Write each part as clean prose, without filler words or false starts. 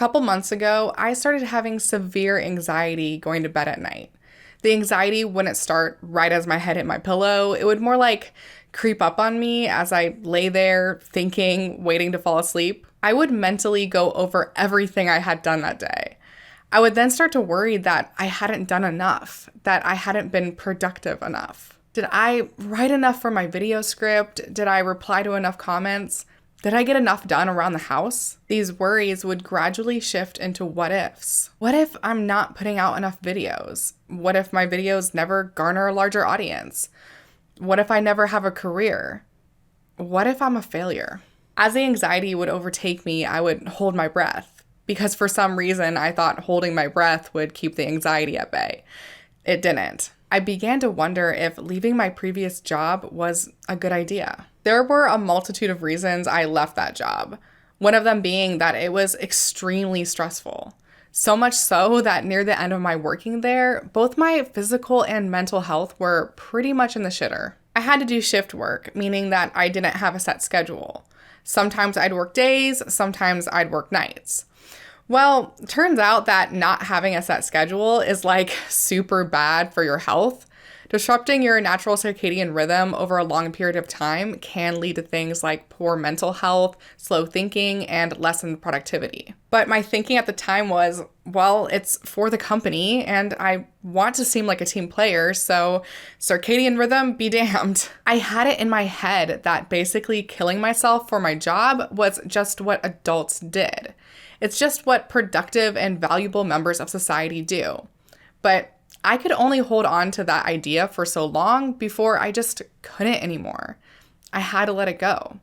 couple months ago, I started having severe anxiety going to bed at night. The anxiety wouldn't start right as my head hit my pillow. It would more like creep up on me as I lay there thinking, waiting to fall asleep. I would mentally go over everything I had done that day. I would then start to worry that I hadn't done enough, that I hadn't been productive enough. Did I write enough for my video script? Did I reply to enough comments? Did I get enough done around the house? These worries would gradually shift into what ifs. What if I'm not putting out enough videos? What if my videos never garner a larger audience? What if I never have a career? What if I'm a failure? As the anxiety would overtake me, I would hold my breath because for some reason I thought holding my breath would keep the anxiety at bay. It didn't. I began to wonder if leaving my previous job was a good idea. There were a multitude of reasons I left that job, one of them being that it was extremely stressful. So much so that near the end of my working there, both my physical and mental health were pretty much in the shitter. I had to do shift work, meaning that I didn't have a set schedule. Sometimes I'd work days, sometimes I'd work nights. Well, turns out that not having a set schedule is like super bad for your health. Disrupting your natural circadian rhythm over a long period of time can lead to things like poor mental health, slow thinking, and lessened productivity. But my thinking at the time was, well, it's for the company and I want to seem like a team player, so circadian rhythm be damned. I had it in my head that basically killing myself for my job was just what adults did. It's just what productive and valuable members of society do. But I could only hold on to that idea for so long before I just couldn't anymore. I had to let it go.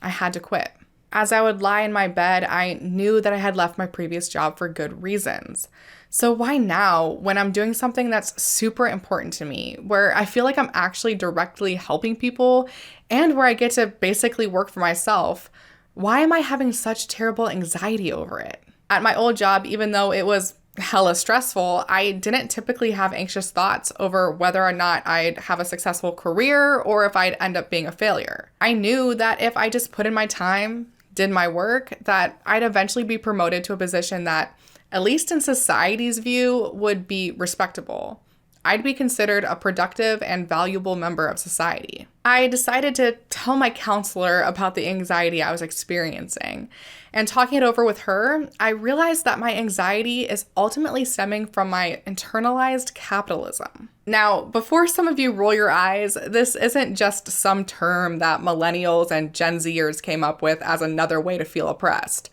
I had to quit. As I would lie in my bed, I knew that I had left my previous job for good reasons. So why now, when I'm doing something that's super important to me, where I feel like I'm actually directly helping people and where I get to basically work for myself, why am I having such terrible anxiety over it? At my old job, even though it was hella stressful, I didn't typically have anxious thoughts over whether or not I'd have a successful career or if I'd end up being a failure. I knew that if I just put in my time, did my work, that I'd eventually be promoted to a position that, at least in society's view, would be respectable. I'd be considered a productive and valuable member of society. I decided to tell my counselor about the anxiety I was experiencing. And talking it over with her, I realized that my anxiety is ultimately stemming from my internalized capitalism. Now, before some of you roll your eyes, this isn't just some term that millennials and Gen Zers came up with as another way to feel oppressed.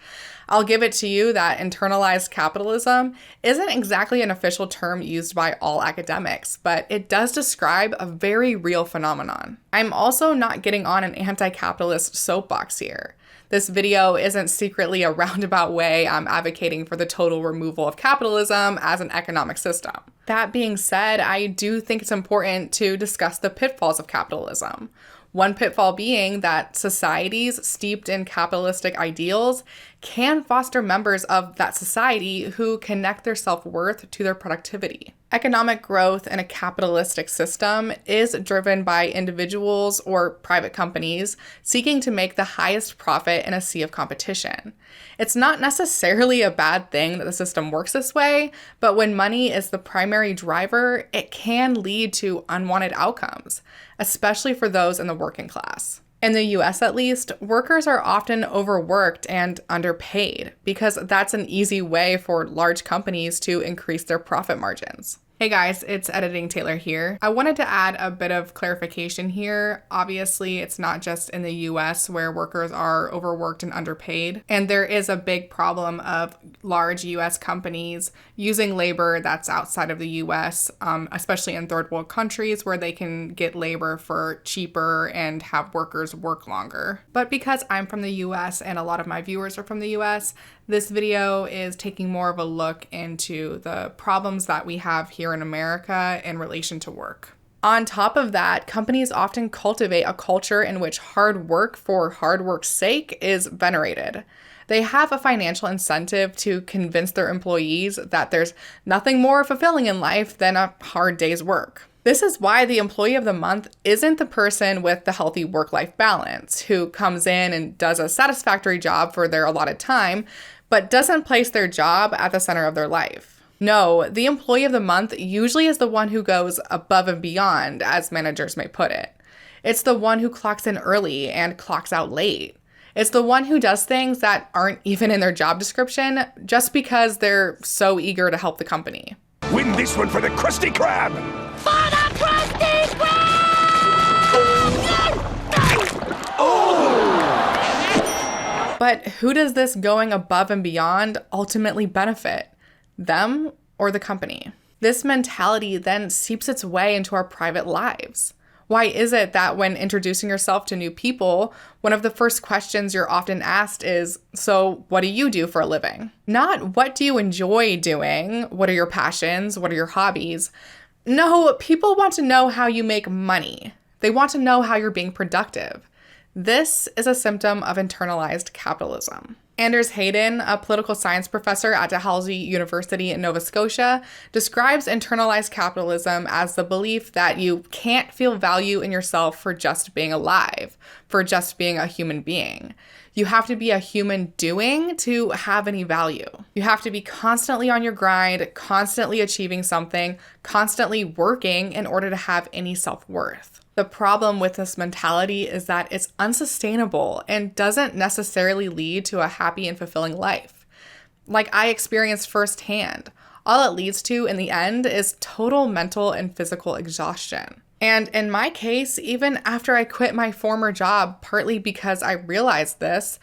I'll give it to you that internalized capitalism isn't exactly an official term used by all academics, but it does describe a very real phenomenon. I'm also not getting on an anti-capitalist soapbox here. This video isn't secretly a roundabout way I'm advocating for the total removal of capitalism as an economic system. That being said, I do think it's important to discuss the pitfalls of capitalism. One pitfall being that societies steeped in capitalistic ideals can foster members of that society who connect their self-worth to their productivity. Economic growth in a capitalistic system is driven by individuals or private companies seeking to make the highest profit in a sea of competition. It's not necessarily a bad thing that the system works this way, but when money is the primary driver, it can lead to unwanted outcomes, especially for those in the working class. In the US at least, workers are often overworked and underpaid because that's an easy way for large companies to increase their profit margins. Hey guys, it's Editing Taylor here. I wanted to add a bit of clarification here. Obviously, it's not just in the US where workers are overworked and underpaid. And there is a big problem of large US companies using labor that's outside of the US, especially in third world countries where they can get labor for cheaper and have workers work longer. But because I'm from the US and a lot of my viewers are from the US, this video is taking more of a look into the problems that we have here in America in relation to work. On top of that, companies often cultivate a culture in which hard work for hard work's sake is venerated. They have a financial incentive to convince their employees that there's nothing more fulfilling in life than a hard day's work. This is why the employee of the month isn't the person with the healthy work-life balance who comes in and does a satisfactory job for their allotted time, but doesn't place their job at the center of their life. No, the employee of the month usually is the one who goes above and beyond, as managers may put it. It's the one who clocks in early and clocks out late. It's the one who does things that aren't even in their job description just because they're so eager to help the company. Win this one for the Krusty Krab! For the Krusty Krab! But who does this going above and beyond ultimately benefit? Them or the company? This mentality then seeps its way into our private lives. Why is it that when introducing yourself to new people, one of the first questions you're often asked is, so what do you do for a living? Not what do you enjoy doing? What are your passions? What are your hobbies? No, people want to know how you make money. They want to know how you're being productive. This is a symptom of internalized capitalism. Anders Hayden, a political science professor at Dalhousie University in Nova Scotia, describes internalized capitalism as the belief that you can't feel value in yourself for just being alive, for just being a human being. You have to be a human doing to have any value. You have to be constantly on your grind, constantly achieving something, constantly working in order to have any self-worth. The problem with this mentality is that it's unsustainable and doesn't necessarily lead to a happy and fulfilling life. Like I experienced firsthand, all it leads to in the end is total mental and physical exhaustion. And in my case, even after I quit my former job, partly because I realized this,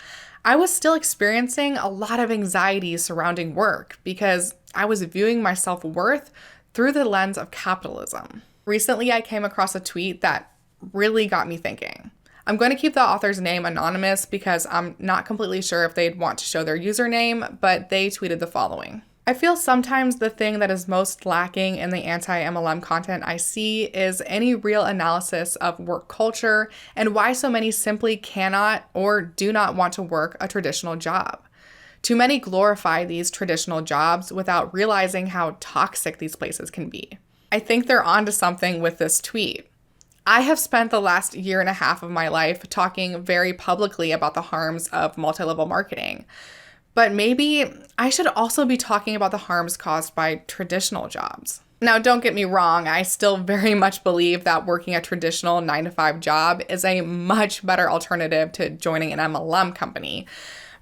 I was still experiencing a lot of anxiety surrounding work because I was viewing my self-worth through the lens of capitalism. Recently, I came across a tweet that really got me thinking. I'm going to keep the author's name anonymous because I'm not completely sure if they'd want to show their username, but they tweeted the following. I feel sometimes the thing that is most lacking in the anti-MLM content I see is any real analysis of work culture and why so many simply cannot or do not want to work a traditional job. Too many glorify these traditional jobs without realizing how toxic these places can be. I think they're onto something with this tweet. I have spent the last year and a half of my life talking very publicly about the harms of multi-level marketing. But maybe I should also be talking about the harms caused by traditional jobs. Now, don't get me wrong, I still very much believe that working a traditional 9-to-5 job is a much better alternative to joining an MLM company.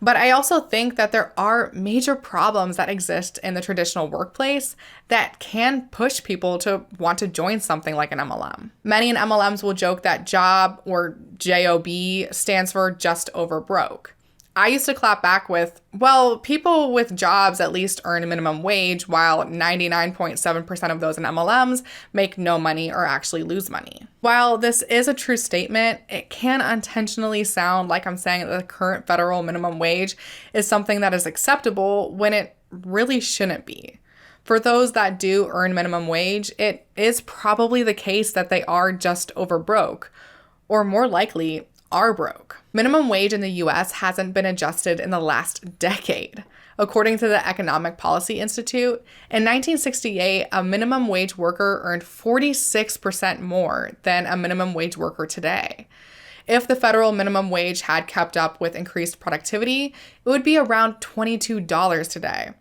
But I also think that there are major problems that exist in the traditional workplace that can push people to want to join something like an MLM. Many in MLMs will joke that job, or JOB, stands for just over broke. I used to clap back with, well, people with jobs at least earn a minimum wage, while 99.7% of those in MLMs make no money or actually lose money. While this is a true statement, it can unintentionally sound like I'm saying that the current federal minimum wage is something that is acceptable when it really shouldn't be. For those that do earn minimum wage, it is probably the case that they are just over broke, or more likely, are broke. Minimum wage in the US hasn't been adjusted in the last decade. According to the Economic Policy Institute, in 1968, a minimum wage worker earned 46% more than a minimum wage worker today. If the federal minimum wage had kept up with increased productivity, it would be around $22 today.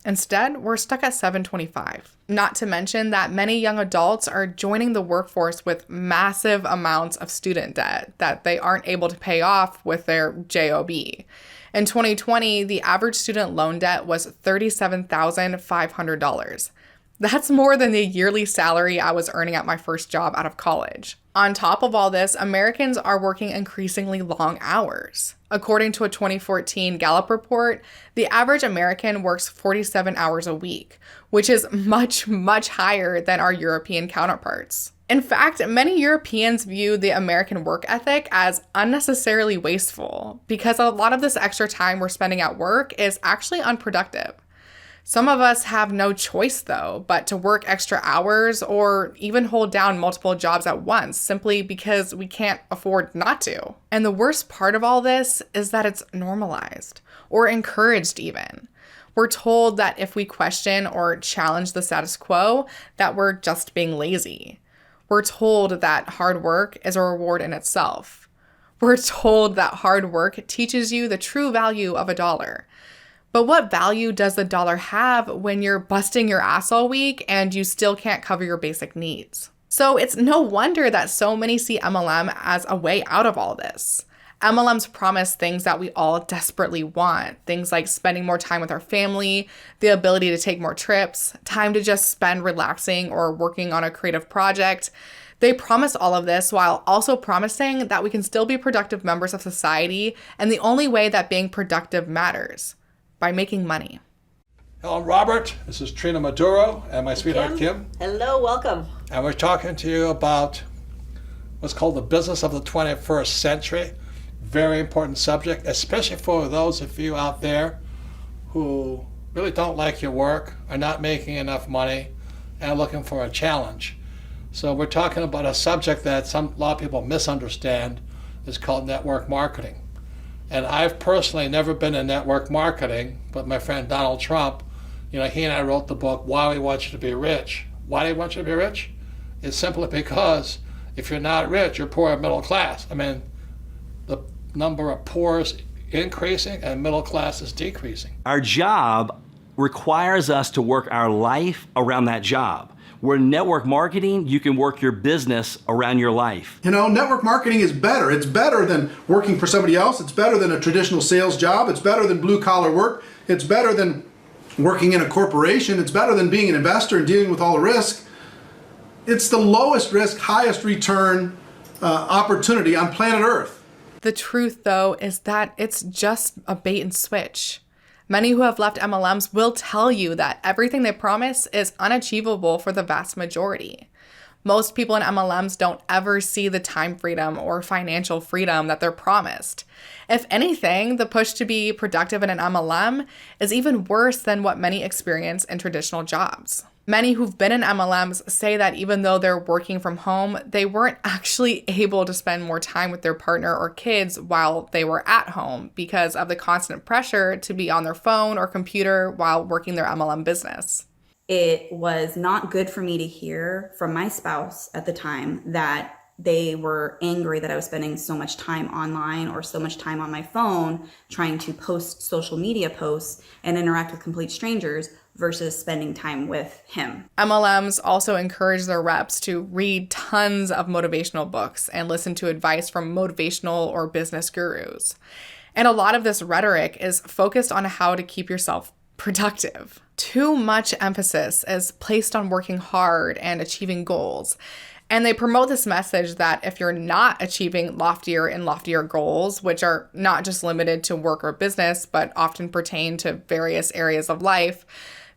Instead, we're stuck at $7.25. Not to mention that many young adults are joining the workforce with massive amounts of student debt that they aren't able to pay off with their JOB. In 2020, the average student loan debt was $37,500. That's more than the yearly salary I was earning at my first job out of college. On top of all this, Americans are working increasingly long hours. According to a 2014 Gallup report, the average American works 47 hours a week, which is much, much higher than our European counterparts. In fact, many Europeans view the American work ethic as unnecessarily wasteful because a lot of this extra time we're spending at work is actually unproductive. Some of us have no choice, though, but to work extra hours or even hold down multiple jobs at once simply because we can't afford not to. And the worst part of all this is that it's normalized or encouraged even. We're told that if we question or challenge the status quo, that we're just being lazy. We're told that hard work is a reward in itself. We're told that hard work teaches you the true value of a dollar. But what value does the dollar have when you're busting your ass all week and you still can't cover your basic needs? So it's no wonder that so many see MLM as a way out of all this. MLMs promise things that we all desperately want, things like spending more time with our family, the ability to take more trips, time to just spend relaxing or working on a creative project. They promise all of this while also promising that we can still be productive members of society, and the only way that being productive matters, by making money. Hello, I'm Robert. This is Trina Maduro and my sweetheart Kim. Hello, welcome. And we're talking to you about what's called the business of the 21st century. Very important subject, especially for those of you out there who really don't like your work, are not making enough money, and are looking for a challenge. So we're talking about a subject that a lot of people misunderstand. Is called network marketing. And I've personally never been in network marketing, but my friend Donald Trump, he and I wrote the book, Why We Want You to Be Rich. Why do we want you to be rich? It's simply because if you're not rich, you're poor and middle class. I mean, the number of poor is increasing and middle class is decreasing. Our job requires us to work our life around that job. Where network marketing, you can work your business around your life. Network marketing is better. It's better than working for somebody else. It's better than a traditional sales job. It's better than blue collar work. It's better than working in a corporation. It's better than being an investor and dealing with all the risk. It's the lowest risk, highest return opportunity on planet Earth. The truth, though, is that it's just a bait and switch. Many who have left MLMs will tell you that everything they promise is unachievable for the vast majority. Most people in MLMs don't ever see the time freedom or financial freedom that they're promised. If anything, the push to be productive in an MLM is even worse than what many experience in traditional jobs. Many who've been in MLMs say that even though they're working from home, they weren't actually able to spend more time with their partner or kids while they were at home because of the constant pressure to be on their phone or computer while working their MLM business. It was not good for me to hear from my spouse at the time that they were angry that I was spending so much time online or so much time on my phone trying to post social media posts and interact with complete strangers versus spending time with him. MLMs also encourage their reps to read tons of motivational books and listen to advice from motivational or business gurus. And a lot of this rhetoric is focused on how to keep yourself productive. Too much emphasis is placed on working hard and achieving goals. And they promote this message that if you're not achieving loftier and loftier goals, which are not just limited to work or business, but often pertain to various areas of life,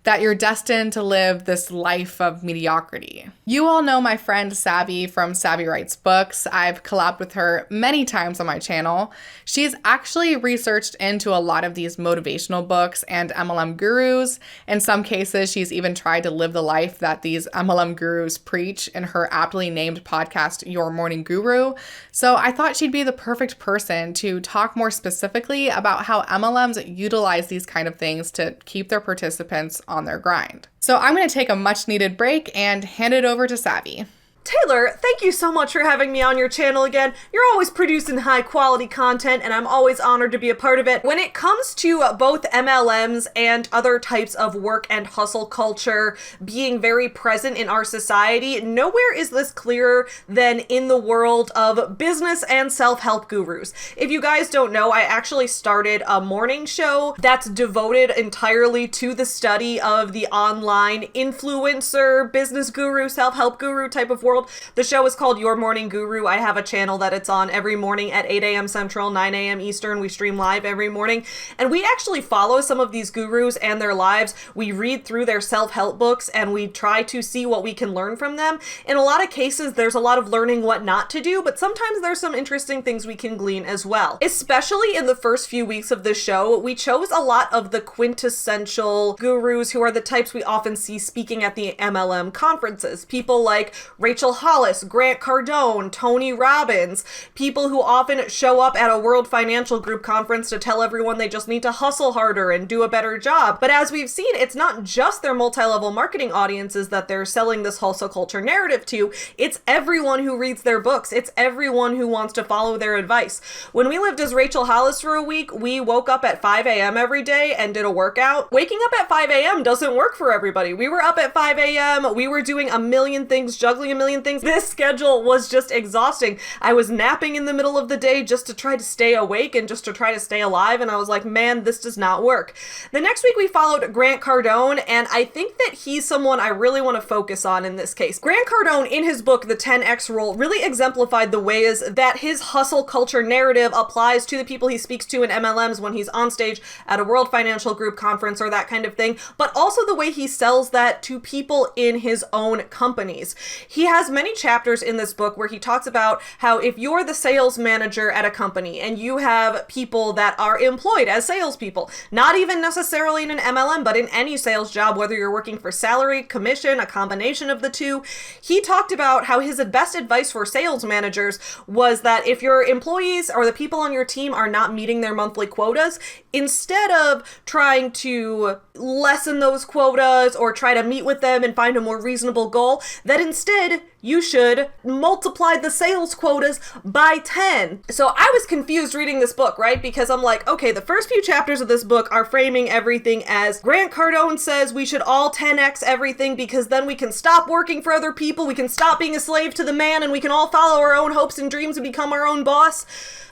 that you're destined to live this life of mediocrity. You all know my friend Savy from Savy Writes Books. I've collabed with her many times on my channel. She's actually researched into a lot of these motivational books and MLM gurus. In some cases, she's even tried to live the life that these MLM gurus preach in her aptly named podcast, Your Morning Guru. So I thought she'd be the perfect person to talk more specifically about how MLMs utilize these kind of things to keep their participants on their grind. So I'm going to take a much needed break and hand it over to Savy. Taylor, thank you so much for having me on your channel again. You're always producing high quality content and I'm always honored to be a part of it. When it comes to both MLMs and other types of work and hustle culture being very present in our society, nowhere is this clearer than in the world of business and self-help gurus. If you guys don't know, I actually started a morning show that's devoted entirely to the study of the online influencer, business guru, self-help guru type of world. The show is called Your Morning Guru. I have a channel that it's on every morning at 8 a.m. Central, 9 a.m. Eastern. We stream live every morning. And we actually follow some of these gurus and their lives. We read through their self-help books and we try to see what we can learn from them. In a lot of cases, there's a lot of learning what not to do, but sometimes there's some interesting things we can glean as well. Especially in the first few weeks of the show, we chose a lot of the quintessential gurus who are the types we often see speaking at the MLM conferences. People like Rachel Rachel Hollis, Grant Cardone, Tony Robbins, people who often show up at a World Financial Group conference to tell everyone they just need to hustle harder and do a better job. But as we've seen, it's not just their multi-level marketing audiences that they're selling this hustle culture narrative to. It's everyone who reads their books. It's everyone who wants to follow their advice. When we lived as Rachel Hollis for a week, we woke up at 5 a.m. every day and did a workout. Waking up at 5 a.m. doesn't work for everybody. We were up at 5 a.m. We were doing a million things, juggling a million things. This schedule was just exhausting. I was napping in the middle of the day just to try to stay awake and just to try to stay alive. And I was like, man, this does not work. The next week we followed Grant Cardone, and I think that he's someone I really want to focus on in this case. Grant Cardone, in his book, The 10X Rule, really exemplified the ways that his hustle culture narrative applies to the people he speaks to in MLMs when he's on stage at a World Financial Group conference or that kind of thing, but also the way he sells that to people in his own companies. He has many chapters in this book where he talks about how if you're the sales manager at a company and you have people that are employed as salespeople, not even necessarily in an MLM, but in any sales job, whether you're working for salary, commission, a combination of the two, he talked about how his best advice for sales managers was that if your employees or the people on your team are not meeting their monthly quotas, instead of trying to lessen those quotas or try to meet with them and find a more reasonable goal, that instead you should multiply the sales quotas by 10. So I was confused reading this book, right? Because I'm like, okay, the first few chapters of this book are framing everything as Grant Cardone says we should all 10x everything because then we can stop working for other people, we can stop being a slave to the man, and we can all follow our own hopes and dreams and become our own boss.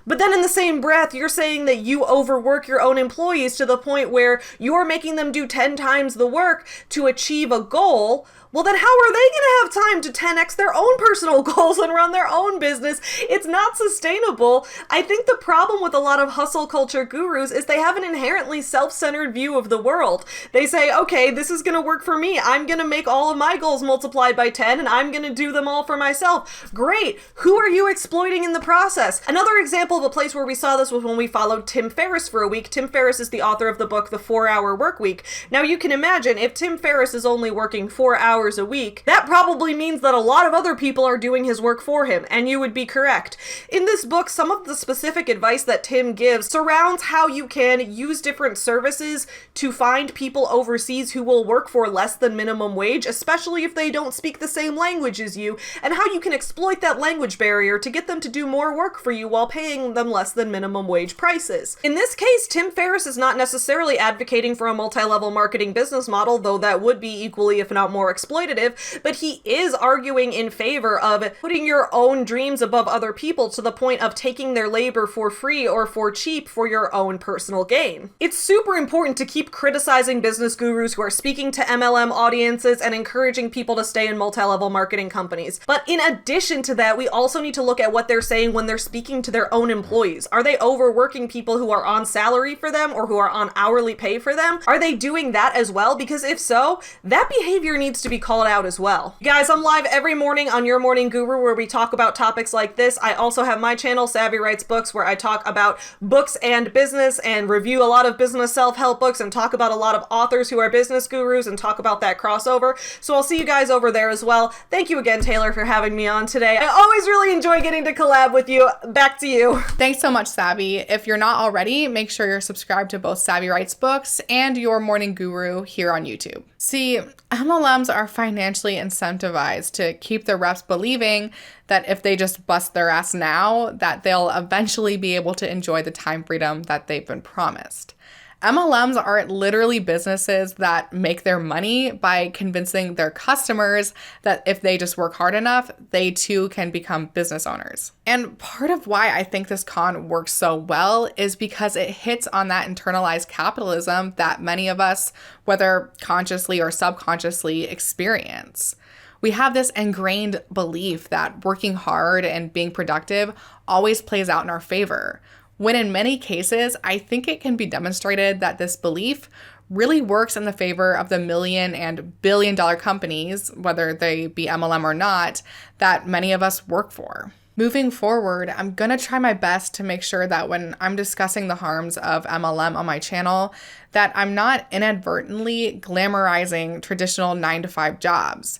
But then in the same breath, you're saying that you overwork your own employees to the point where you're making them do 10 times the work to achieve a goal. Well, then how are they going to have time to 10x their own personal goals and run their own business? It's not sustainable. I think the problem with a lot of hustle culture gurus is they have an inherently self-centered view of the world. They say, okay, this is going to work for me. I'm going to make all of my goals multiplied by 10 and I'm going to do them all for myself. Great. Who are you exploiting in the process? Another example of a place where we saw this was when we followed Tim Ferriss for a week. Tim Ferriss is the author of the book, The 4-Hour Work Week. Now you can imagine if Tim Ferriss is only working 4 hours a week, that probably means that a lot of other people are doing his work for him, and you would be correct. In this book, some of the specific advice that Tim gives surrounds how you can use different services to find people overseas who will work for less than minimum wage, especially if they don't speak the same language as you, and how you can exploit that language barrier to get them to do more work for you while paying them less than minimum wage prices. In this case, Tim Ferriss is not necessarily advocating for a multi-level marketing business model, though that would be equally, if not more, exploitative, but he is arguing in favor of putting your own dreams above other people to the point of taking their labor for free or for cheap for your own personal gain. It's super important to keep criticizing business gurus who are speaking to MLM audiences and encouraging people to stay in multi-level marketing companies. But in addition to that, we also need to look at what they're saying when they're speaking to their own employees. Are they overworking people who are on salary for them or who are on hourly pay for them? Are they doing that as well? Because if so, that behavior needs to be called out as well. Guys, I'm live every morning on Your Morning Guru where we talk about topics like this. I also have my channel, Savy Writes Books, where I talk about books and business and review a lot of business self-help books and talk about a lot of authors who are business gurus and talk about that crossover. So I'll see you guys over there as well. Thank you again, Taylor, for having me on today. I always really enjoy getting to collab with you. Back to you. Thanks so much, Savvy. If you're not already, make sure you're subscribed to both Savvy Writes Books and Your Morning Guru here on YouTube. See, MLMs are financially incentivized to keep their reps believing that if they just bust their ass now, that they'll eventually be able to enjoy the time freedom that they've been promised. MLMs are literally businesses that make their money by convincing their customers that if they just work hard enough, they too can become business owners. And part of why I think this con works so well is because it hits on that internalized capitalism that many of us, whether consciously or subconsciously, experience. We have this ingrained belief that working hard and being productive always plays out in our favor, when in many cases, I think it can be demonstrated that this belief really works in the favor of the million and billion-dollar companies, whether they be MLM or not, that many of us work for. Moving forward, I'm going to try my best to make sure that when I'm discussing the harms of MLM on my channel, that I'm not inadvertently glamorizing traditional 9-to-5 jobs.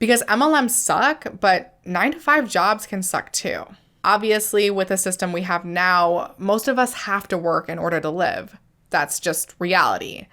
Because MLMs suck, but 9-to-5 jobs can suck too. Obviously, with the system we have now, most of us have to work in order to live. That's just reality.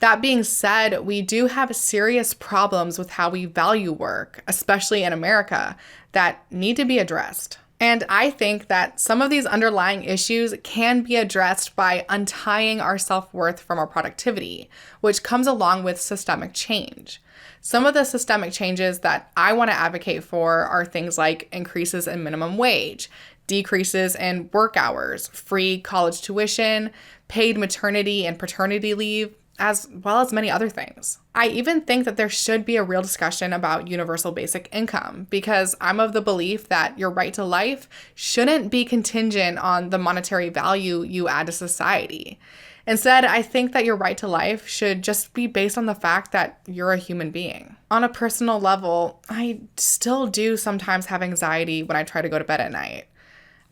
That being said, we do have serious problems with how we value work, especially in America, that need to be addressed. And I think that some of these underlying issues can be addressed by untying our self-worth from our productivity, which comes along with systemic change. Some of the systemic changes that I want to advocate for are things like increases in minimum wage, decreases in work hours, free college tuition, paid maternity and paternity leave, as well as many other things. I even think that there should be a real discussion about universal basic income, because I'm of the belief that your right to life shouldn't be contingent on the monetary value you add to society. Instead, I think that your right to life should just be based on the fact that you're a human being. On a personal level, I still do sometimes have anxiety when I try to go to bed at night.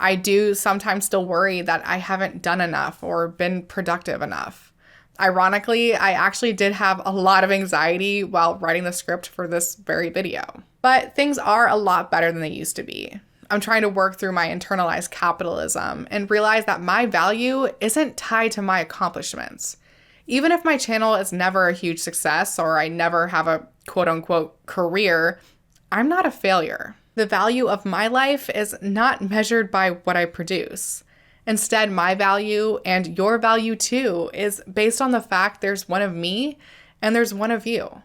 I do sometimes still worry that I haven't done enough or been productive enough. Ironically, I actually did have a lot of anxiety while writing the script for this very video. But things are a lot better than they used to be. I'm trying to work through my internalized capitalism and realize that my value isn't tied to my accomplishments. Even if my channel is never a huge success or I never have a quote-unquote career, I'm not a failure. The value of my life is not measured by what I produce. Instead, my value, and your value too, is based on the fact there's one of me and there's one of you.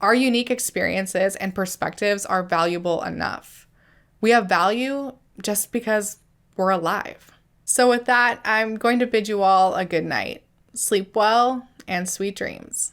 Our unique experiences and perspectives are valuable enough. We have value just because we're alive. So with that, I'm going to bid you all a good night. Sleep well and sweet dreams.